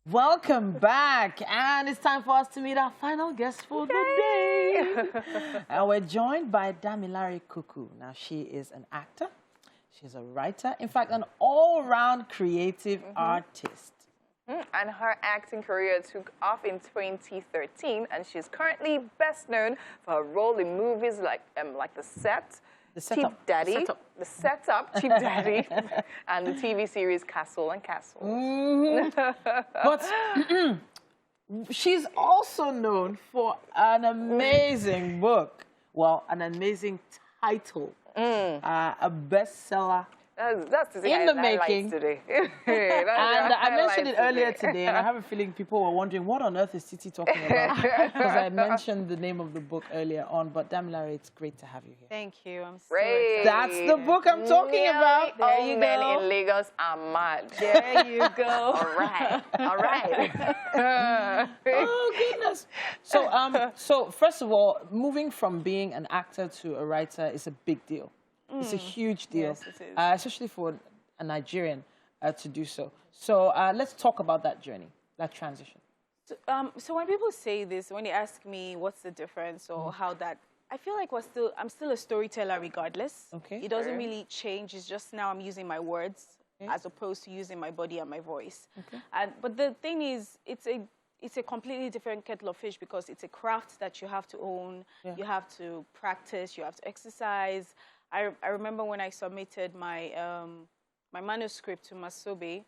Welcome back, and it's time for us to meet our final guest for the day. And we're joined by Damilare Kuku. Now, she is an actor, she's a writer, in fact, an all-round creative artist. And her acting career took off in 2013, and she's currently best known for her role in movies like The Set, Chief Daddy, The Setup, Chief Daddy, and the TV series Castle and Castle. But she's also known for an amazing book. Well, an amazing title, a bestseller. That's the thing in the making. Today. And I mentioned it earlier today, and I have a feeling people were wondering, what on earth is Titi talking about? Because I mentioned the name of the book earlier on, but Damilare, it's great to have you here. Thank you. I'm so Great. excited. That's the book I'm talking about. There you men in Lagos are mad. There you go. All right. All right. Oh, goodness. So first of all, moving from being an actor to a writer is a big deal. It's a huge deal, Yes, it is. Especially for a Nigerian to do so. So let's talk about that journey, that transition. So when people say this, when they ask me what's the difference or how that, I feel like I'm still a storyteller regardless. Okay. It doesn't really change. It's just now I'm using my words as opposed to using my body and my voice. Okay. But the thing is, it's a completely different kettle of fish because it's a craft that you have to own. Yeah. You have to practice. You have to exercise. I remember when I submitted my my manuscript to Masobe,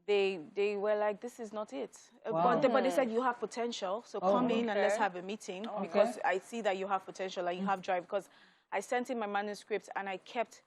they were like, this is not it. Wow. But they said, you have potential, so come in and let's have a meeting because I see that you have potential and you have drive. Because I sent in my manuscript and I kept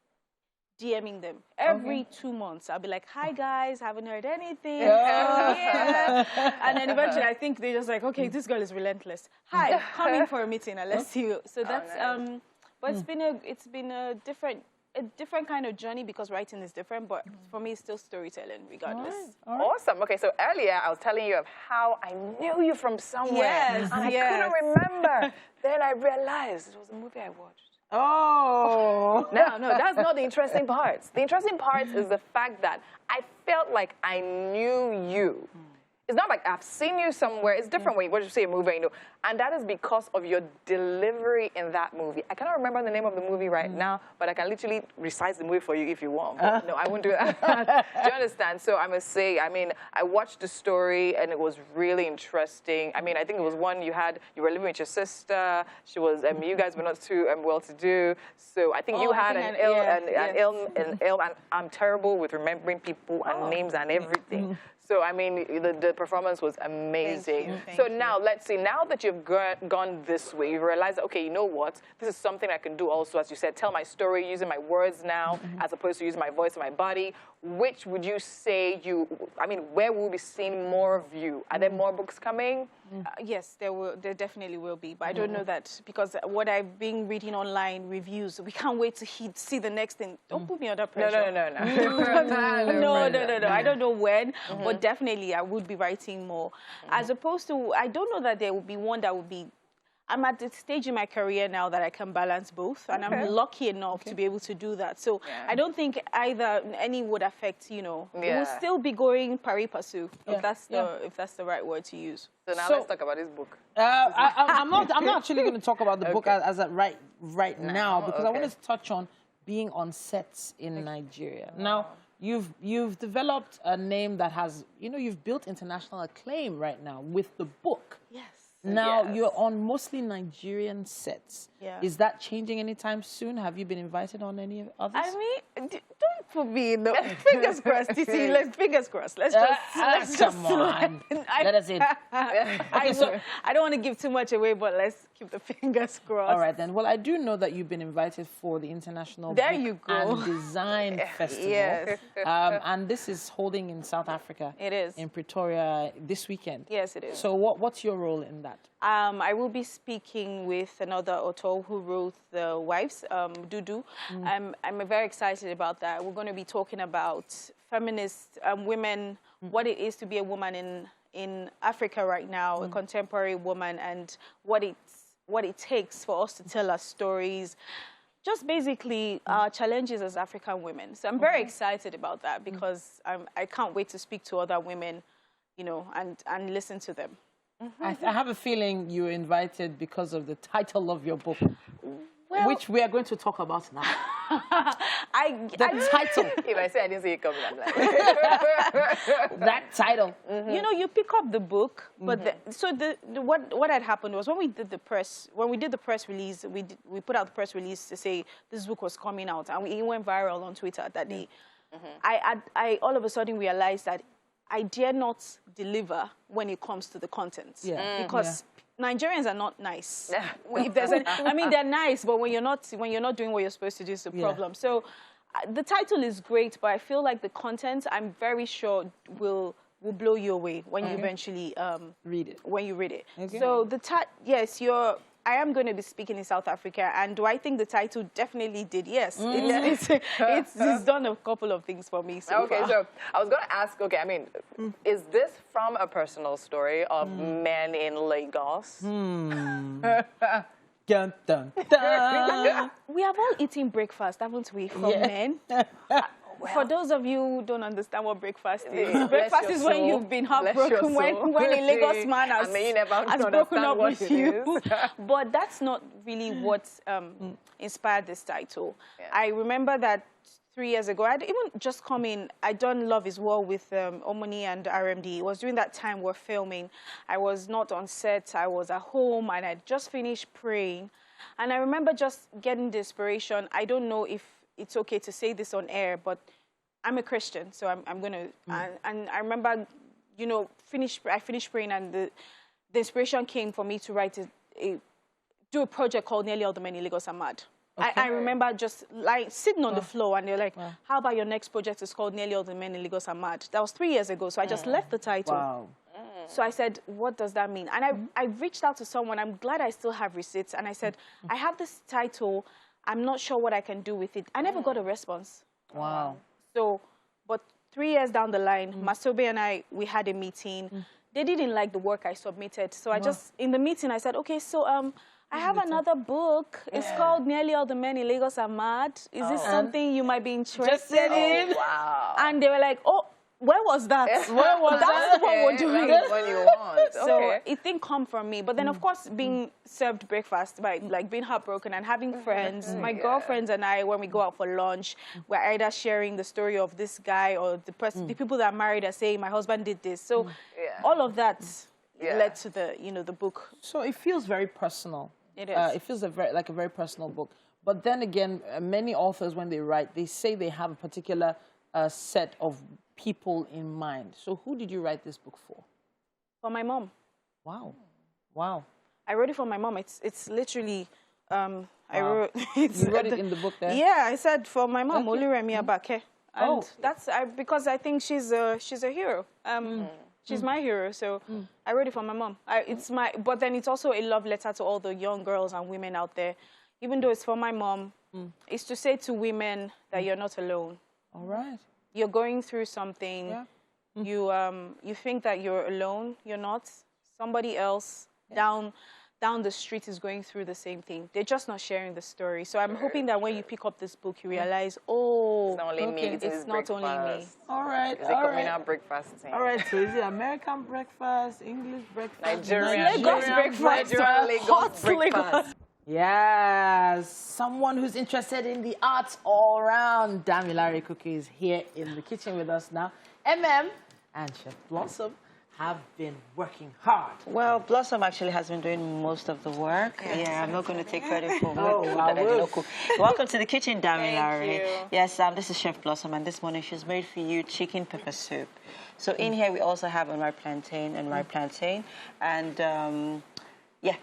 DMing them. Every 2 months, I'll be like, hi guys, haven't heard anything. Yeah. And then eventually I think they're just like, okay, this girl is relentless. Hi, come in for a meeting and let's see you. So that's, nice. but it's been a different kind of journey because writing is different, but for me, it's still storytelling regardless. All right. Awesome. Okay, so earlier I was telling you of how I knew you from somewhere. Yes, and I couldn't remember. Then I realized it was a movie I watched. Oh. No, that's not the interesting part. The interesting part is the fact that I felt like I knew you. It's not like I've seen you somewhere. It's different when you say a movie, you know. And that is because of your delivery in that movie. I cannot remember the name of the movie right now, but I can literally recite the movie for you if you want. But no, I won't do that. Do you understand? So I must say, I mean, I watched the story and it was really interesting. I mean, I think it was one you were living with your sister. She was, you guys were not too well-to-do. So I think you had an ill, and I'm terrible with remembering people and names and everything. So, I mean, the performance was amazing. Thank you. Now, let's see, now that you've gone this way, you realize, okay, you know what? This is something I can do also, as you said, tell my story using my words now, as opposed to using my voice and my body. Which would you say where will we be seeing more of you? Are there more books coming? Yes, there definitely will be, but I don't know that because what I've been reading online reviews, we can't wait to see the next thing. Don't put me under pressure. No. I don't know when, but definitely I would be writing more. As opposed to, I don't know that there will be one that will be. I'm at the stage in my career now that I can balance both, and I'm lucky enough to be able to do that. So I don't think either any would affect, you know. It will still be going pari passu, if that's the right word to use. So now let's talk about this book. I'm not actually going to talk about the book as at right now because I want to touch on being on sets in Nigeria. Now, you've developed a name that has, you've built international acclaim right now with the book. Yes. Now, you're on mostly Nigerian sets. Yeah. Is that changing anytime soon? Have you been invited on any others? I mean, don't put me in the fingers crossed, TC. Fingers crossed. Let's just come on. Let us in. I don't want to give too much away, but let's keep the fingers crossed. All right, then. Well, I do know that you've been invited for the International Book and Design Festival. Yes. And this is holding in South Africa. It is. In Pretoria this weekend. Yes, it is. So what's your role in that? I will be speaking with another author who wrote The Wives, Dudu. I'm very excited about that. We're going to be talking about feminist women, what it is to be a woman in Africa right now, a contemporary woman, and what it takes for us to tell our stories. Just basically our challenges as African women. So I'm very excited about that because I can't wait to speak to other women you know, and listen to them. I have a feeling you were invited because of the title of your book, which we are going to talk about now. The title. If I say I didn't see it coming, I'm like... That title. You know, you pick up the book, but what had happened was when we did the press release, we put out the press release to say this book was coming out, and it went viral on Twitter that day. I all of a sudden realized that I dare not deliver when it comes to the content. Because Nigerians are not nice. If there's I mean, they're nice, but when you're not doing what you're supposed to do, it's a problem. So the title is great, but I feel like the content, I'm very sure, will blow you away when you eventually read it. When you read it. Okay. So yes, I am going to be speaking in South Africa, and do I think the title definitely did? Yes, it's done a couple of things for me so far. So I was going to ask, I mean, is this from a personal story of men in Lagos? Dun, dun, dun. We have all eaten breakfast, haven't we, from men? For those of you who don't understand what breakfast is, breakfast is when you've been heartbroken, when a Lagos man has broken up with you. But that's not really what inspired this title. I remember that 3 years ago, I'd even just come in, I'd done Love is War with Omoni and RMD. It was during that time we're filming. I was not on set, I was at home, and I'd just finished praying. And I remember just getting the inspiration. I don't know if it's okay to say this on air, but I'm a Christian, so I'm going to... And I remember, you know, I finished praying, and the inspiration came for me to write do a project called Nearly All the Men in Lagos Are Mad. Okay. I remember just sitting on the floor, and they're like, how about your next project is called Nearly All the Men in Lagos Are Mad? That was 3 years ago, so I just left the title. Wow. So I said, what does that mean? And I reached out to someone. I'm glad I still have receipts. And I said, I have this title. I'm not sure what I can do with it. I never got a response. Wow. So, but 3 years down the line, Masobe and we had a meeting. They didn't like the work I submitted. So I just, in the meeting, I said, okay, so I have another book. It's called Nearly All the Men in Lagos Are Mad. Is this something you might be interested in? Wow. And they were like, oh, where was that? Where was that? What we're doing. Like what you want. So it didn't come from me. But then, of course, being served breakfast, by like being heartbroken and having friends, my girlfriends and I, when we go out for lunch, we're either sharing the story of this guy or the person, the people that are married are saying, my husband did this. So all of that led to the book. So it feels very personal. It is. It feels like a very personal book. But then again, many authors, when they write, they say they have a particular set of people in mind. So who did you write this book for? For my mom. Wow. Wow. I wrote it for my mom. It's literally, I wrote... You wrote it in the book there? Yeah, I said for my mom, Oluremi Abake. And that's because I think she's a hero. She's my hero, so I wrote it for my mom. But then it's also a love letter to all the young girls and women out there. Even though it's for my mom, it's to say to women that you're not alone. All right. You're going through something. Yeah. You think that you're alone. You're not. Somebody else down the street is going through the same thing. They're just not sharing the story. So I'm hoping that when you pick up this book, you realize, it's not only me. It's not only me. All right. Is it communal breakfast? All right. So is it American breakfast, English breakfast, Lagos breakfast, Lagos breakfast? Yes, someone who's interested in the arts all around. Damilare Kuku is here in the kitchen with us now. MM and Chef Blossom have been working hard. Well, Blossom actually has been doing most of the work. Yeah, I'm not going to take credit for that I did not cook. Welcome to the kitchen, Damilare. Thank you. Yes, this is Chef Blossom, and this morning she's made for you chicken pepper soup. So in here we also have unripe plantain and ripe plantain, and yeah.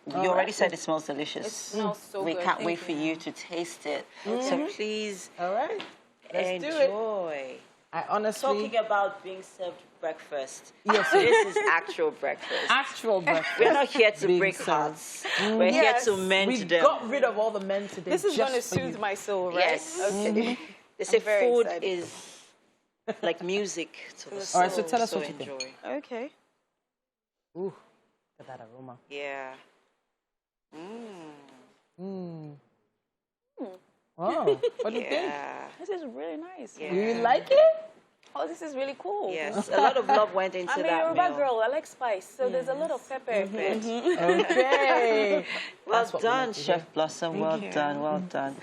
You already said it smells delicious. It smells so good. We can't wait for you you to taste it. So please Let's enjoy. I honestly... Talking about being served breakfast. Yes, this is actual breakfast. Actual breakfast. We're not here to break hearts. We're here to mend them. We got rid of all the men today. This is going to soothe my soul, right? Yes. Okay. They say food excited. is like music to the soul. All right, so tell us what you think. Okay. Ooh, look at that aroma. Yeah. Oh, what do you think? This is really nice. Yeah. Do you like it? oh, this is really cool. Yes, a lot of love went into I'm a that Yoruba meal. girl. I like spice, so there's a lot of pepper. Okay. Well That's what we done, like to Chef hear. Blossom. Well done, well done.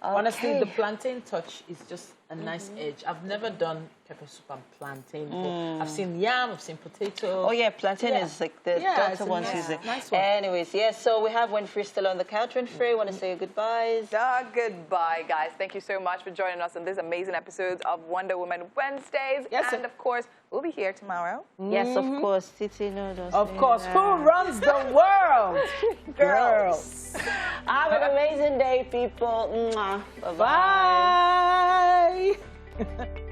Honestly, Okay. the plantain touch is just a nice edge. I've never done pepper soup and plantain before. I've seen yam, I've seen potato. Oh yeah, plantain Yeah. is like the Yeah, it's daughter a ones nice- use it. nice one. Anyways, yes, so we have Winfrey still on the couch. Winfrey, want to say your goodbyes? Goodbye, guys. Thank you so much for joining us on this amazing episode of Wonder Woman Wednesdays. Yes, and of course, we'll be here tomorrow. Yes, of course. Titi knows. Of course, who runs the world? Girls. Have an amazing day, people. Mwah. Bye-bye. Bye.